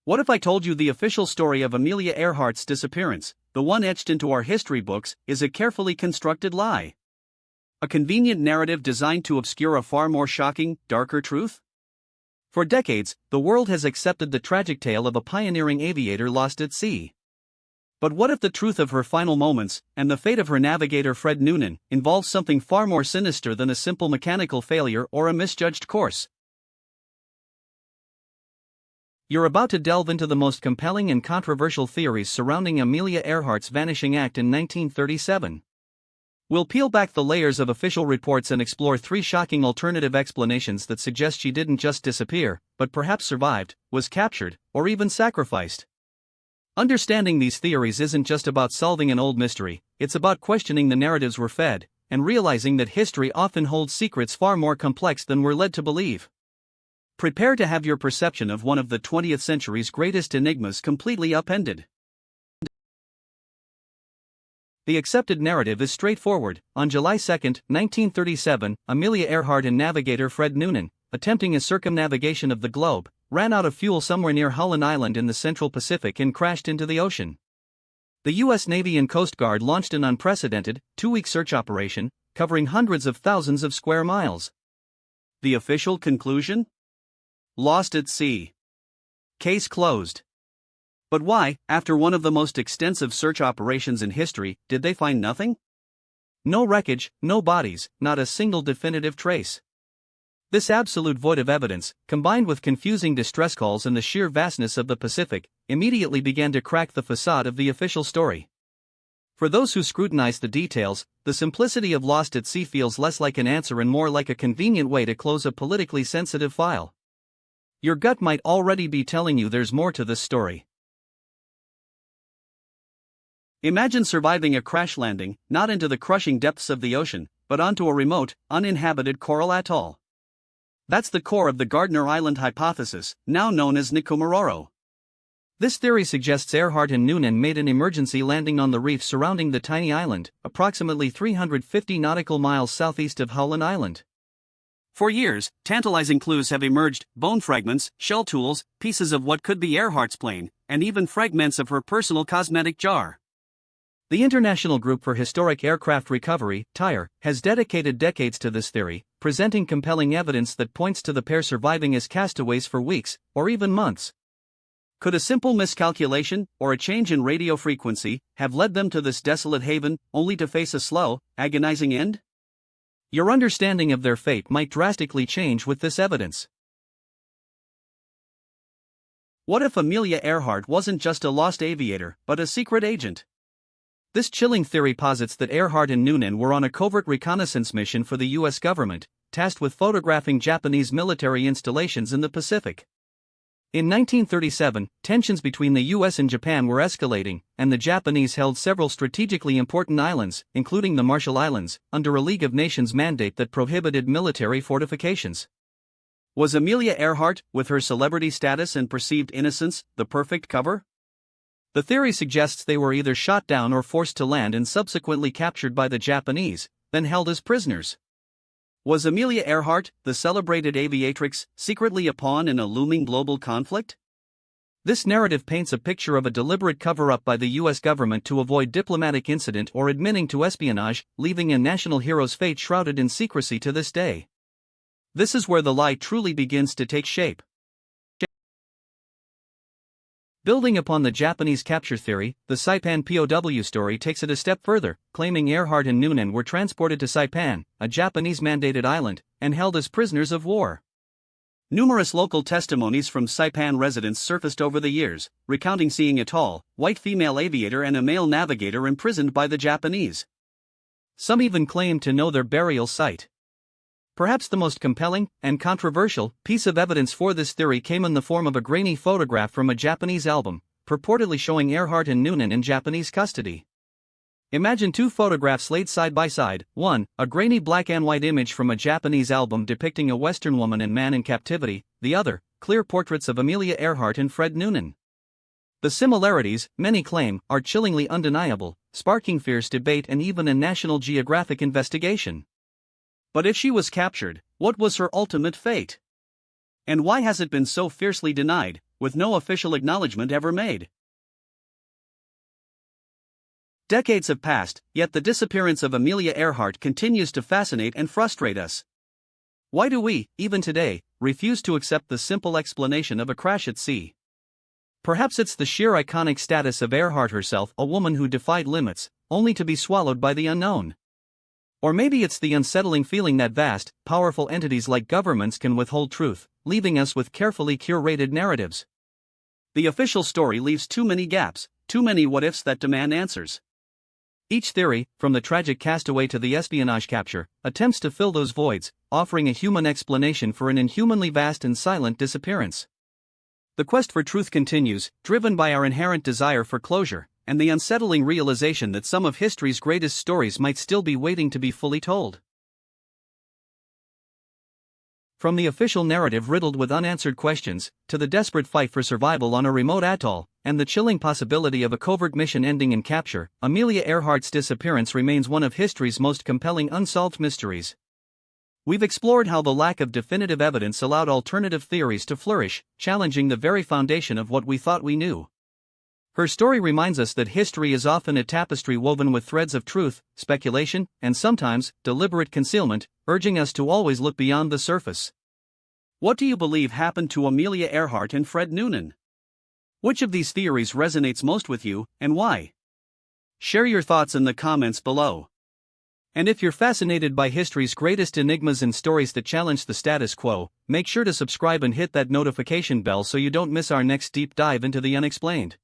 What if I told you the official story of Amelia Earhart's disappearance, the one etched into our history books, is a carefully constructed lie? A convenient narrative designed to obscure a far more shocking, darker truth? For decades, the world has accepted the tragic tale of a pioneering aviator lost at sea. But what if the truth of her final moments, and the fate of her navigator Fred Noonan, involves something far more sinister than a simple mechanical failure or a misjudged course? You're about to delve into the most compelling and controversial theories surrounding Amelia Earhart's vanishing act in 1937. We'll peel back the layers of official reports and explore three shocking alternative explanations that suggest she didn't just disappear, but perhaps survived, was captured, or even sacrificed. Understanding these theories isn't just about solving an old mystery, it's about questioning the narratives we're fed, and realizing that history often holds secrets far more complex than we're led to believe. Prepare to have your perception of one of the 20th century's greatest enigmas completely upended. The accepted narrative is straightforward. On July 2, 1937, Amelia Earhart and navigator Fred Noonan, attempting a circumnavigation of the globe, ran out of fuel somewhere near Howland Island in the Central Pacific and crashed into the ocean. The U.S. Navy and Coast Guard launched an unprecedented, 2-week search operation, covering hundreds of thousands of square miles. The official conclusion? Lost at sea. Case closed. But why, after one of the most extensive search operations in history, did they find nothing? No wreckage, no bodies, not a single definitive trace. This absolute void of evidence, combined with confusing distress calls and the sheer vastness of the Pacific, immediately began to crack the facade of the official story. For those who scrutinize the details, the simplicity of Lost at Sea feels less like an answer and more like a convenient way to close a politically sensitive file. Your gut might already be telling you there's more to this story. Imagine surviving a crash landing, not into the crushing depths of the ocean, but onto a remote, uninhabited coral atoll. That's the core of the Gardner Island hypothesis, now known as Nikumaroro. This theory suggests Earhart and Noonan made an emergency landing on the reef surrounding the tiny island, approximately 350 nautical miles southeast of Howland Island. For years, tantalizing clues have emerged: bone fragments, shell tools, pieces of what could be Earhart's plane, and even fragments of her personal cosmetic jar. The International Group for Historic Aircraft Recovery, TIRE, has dedicated decades to this theory, presenting compelling evidence that points to the pair surviving as castaways for weeks, or even months. Could a simple miscalculation, or a change in radio frequency, have led them to this desolate haven, only to face a slow, agonizing end? Your understanding of their fate might drastically change with this evidence. What if Amelia Earhart wasn't just a lost aviator, but a secret agent? This chilling theory posits that Earhart and Noonan were on a covert reconnaissance mission for the U.S. government, tasked with photographing Japanese military installations in the Pacific. In 1937, tensions between the U.S. and Japan were escalating, and the Japanese held several strategically important islands, including the Marshall Islands, under a League of Nations mandate that prohibited military fortifications. Was Amelia Earhart, with her celebrity status and perceived innocence, the perfect cover? The theory suggests they were either shot down or forced to land and subsequently captured by the Japanese, then held as prisoners. Was Amelia Earhart, the celebrated aviatrix, secretly a pawn in a looming global conflict? This narrative paints a picture of a deliberate cover-up by the U.S. government to avoid diplomatic incident or admitting to espionage, leaving a national hero's fate shrouded in secrecy to this day. This is where the lie truly begins to take shape. Building upon the Japanese capture theory, the Saipan POW story takes it a step further, claiming Earhart and Noonan were transported to Saipan, a Japanese-mandated island, and held as prisoners of war. Numerous local testimonies from Saipan residents surfaced over the years, recounting seeing a tall, white female aviator and a male navigator imprisoned by the Japanese. Some even claimed to know their burial site. Perhaps the most compelling, and controversial, piece of evidence for this theory came in the form of a grainy photograph from a Japanese album, purportedly showing Earhart and Noonan in Japanese custody. Imagine two photographs laid side by side: one, a grainy black and white image from a Japanese album depicting a Western woman and man in captivity; the other, clear portraits of Amelia Earhart and Fred Noonan. The similarities, many claim, are chillingly undeniable, sparking fierce debate and even a National Geographic investigation. But if she was captured, what was her ultimate fate? And why has it been so fiercely denied, with no official acknowledgement ever made. Decades have passed, yet the disappearance of Amelia Earhart continues to fascinate and frustrate us. Why do we, even today, refuse to accept the simple explanation of a crash at sea? Perhaps it's the sheer iconic status of Earhart herself, a woman who defied limits, only to be swallowed by the unknown. Or maybe it's the unsettling feeling that vast, powerful entities like governments can withhold truth, leaving us with carefully curated narratives. The official story leaves too many gaps, too many what-ifs that demand answers. Each theory, from the tragic Castaway to the espionage capture, attempts to fill those voids, offering a human explanation for an inhumanly vast and silent disappearance. The quest for truth continues, driven by our inherent desire for closure, and the unsettling realization that some of history's greatest stories might still be waiting to be fully told. From the official narrative riddled with unanswered questions, to the desperate fight for survival on a remote atoll, and the chilling possibility of a covert mission ending in capture, Amelia Earhart's disappearance remains one of history's most compelling unsolved mysteries. We've explored how the lack of definitive evidence allowed alternative theories to flourish, challenging the very foundation of what we thought we knew. Her story reminds us that history is often a tapestry woven with threads of truth, speculation, and sometimes deliberate concealment, urging us to always look beyond the surface. What do you believe happened to Amelia Earhart and Fred Noonan? Which of these theories resonates most with you, and why? Share your thoughts in the comments below. And if you're fascinated by history's greatest enigmas and stories that challenge the status quo, make sure to subscribe and hit that notification bell so you don't miss our next deep dive into the unexplained.